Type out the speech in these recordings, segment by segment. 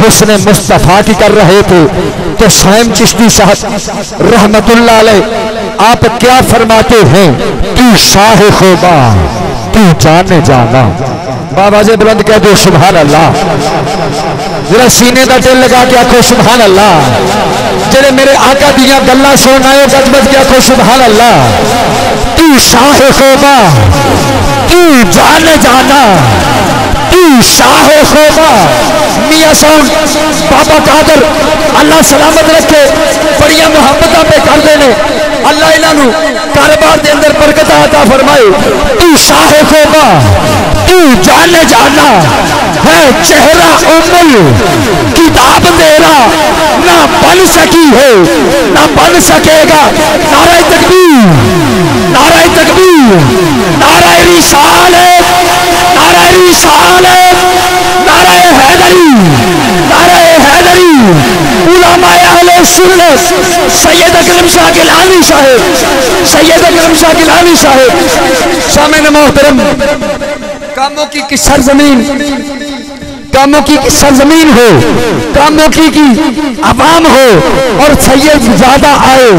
حسن مصطفیٰ کی کر رہے تھے تو سائم چشتی صاحب رحمت اللہ علیہ آپ کیا فرماتے ہیں؟ تو شاہ خوبا تو جانے جانا. بابا جی بلند کہہ دو سبحان اللہ. ذرا سینے کا دل لگا کے آخو سبحان اللہ. جڑے میرے آقا دیاں گلاں سن آئے گج بج کے آخو سبحان اللہ. تو شاہ خوبا تو جانے جانا تو شاہ خوبا. میاں صاحب بابا قادر اللہ سلامت رکھے بڑی محبتاں پہ کردے نے. اللہ انہوں کاروبار دے اندر برکت عطا فرمائے. تو شاہ خوبا تو جانے جانا ہے چہرہ امل کتاب تیرا نہ بن سکی ہے نہ بن سکے گا. نعرہ تکبیر نعرہ تکبیر نعرہ رسالت نعرہ رسالت نعرہ حیدری نعرہ حیدری. علماء اہل سنت سید اکرم شاہ گیلانی صاحب سید اکرم شاہ گیلانی صاحب سامعین محترم کاموکی کی سرزمین کاموکی کی سرزمین ہو کاموکی کی عوام ہو اور سید زیادہ آئے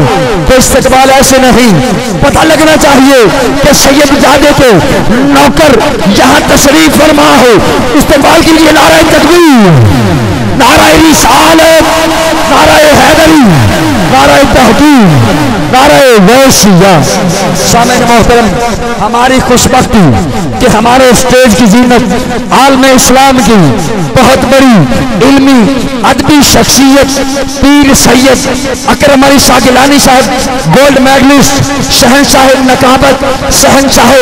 تو استقبال ایسے نہیں. پتہ لگنا چاہیے کہ سید زیادہ کو نوکر یہاں تشریف فرما ہو. استقبال کیجئے. نعرہ تکبیر نعرہ رسالت نعرہ حیدری نعرہ تحقیق نعرہ غوثیہ. سامعین محترم ہماری خوش بختی کہ ہمارے اسٹیج کی زینت عالم اسلام کی بہت بڑی علمی ادبی شخصیت پیر سید اکرم علی شاہ گیلانی صاحب گولڈ میڈلسٹ شہنشاہ نقابت شہنشاہ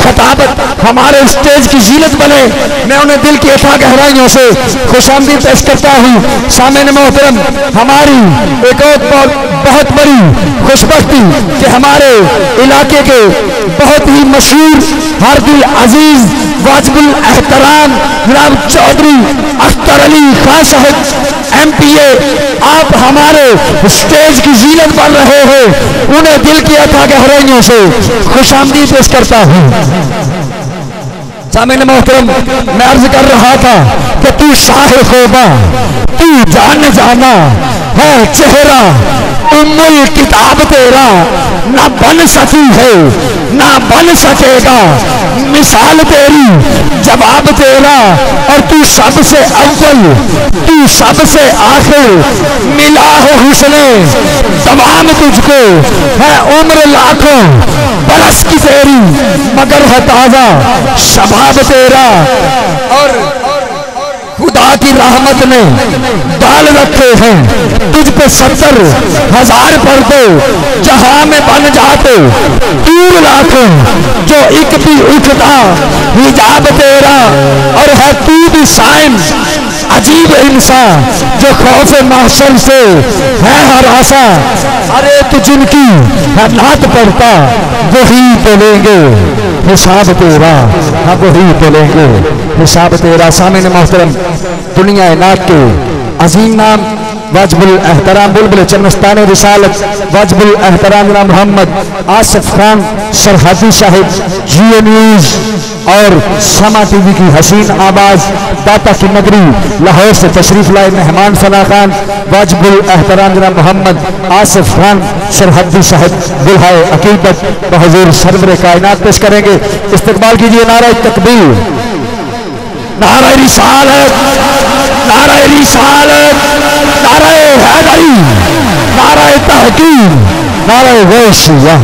خطابت ہمارے اسٹیج کی زینت بنے. میں انہیں دل کی اتھا گہرائیوں سے خوش آمدید پیش کرتا ہوں. سامعین محترم ہماری ایک اور بہت بڑی خوش بختی کہ ہمارے علاقے کے بہت ہی مشہور ہر دل عزیز واجب الاحترام جناب چودھری اختر علی خان صاحب ایم پی اے آپ ہمارے اسٹیج کی زینت بن رہے ہیں. انہیں دل کی اتھا گہرائیوں سے خوش آمدید پیش کرتا ہوں. سامعین محترم میں عرض کر رہا تھا کہ تو شاہ خوبا تو جان جانا ہے چہرہ ام الکتاب تیرا نہ بن سکی ہے نہ بن سکے گا. مثال تیری جواب تیرا اور تو سب سے اول تو سب سے آخر ملا ہے حسن تمام تجھ کو ہے عمر لاکھوں برس کی تیری مگر ہے تازہ شباب تیرا. اور خدا کی رحمت نے ڈال رکھے ہیں تجھ پہ 70,000 پردے جہاں میں بن جاتے دور لاکھوں جو ایک بھی اٹھتا حجاب تیرا. اور ہے تو بھی سائن عجیب انسان جو خوف محشر سے ہے ہراساں. ارے تو جن کی نعت پڑھتا وہی تو لیں گے حساب تیرا. ہاں وہی تو لیں گے حساب تیرا. سامعین محترم دنیا نعت کے عظیم نام واجب الاحترام بلبل چمنستان رسالت واجب الاحترام جناب محمد آصف خان سرحدی صاحب جیو نیوز اور سما ٹی وی کی حسین آواز داتا کی نگری لاہور سے تشریف لائے مہمان فنا خان واجب الاحترام جناب محمد آصف خان سرحدی صاحب بلہائے عقیدت بحضور سرور کائنات پیش کریں گے. استقبال کیجئے. نعرہ تکبیر نعرہ رسالت نعرہ رسالت نعرہ حیدری نعرہ تحقیق نعرہ غوثیہ.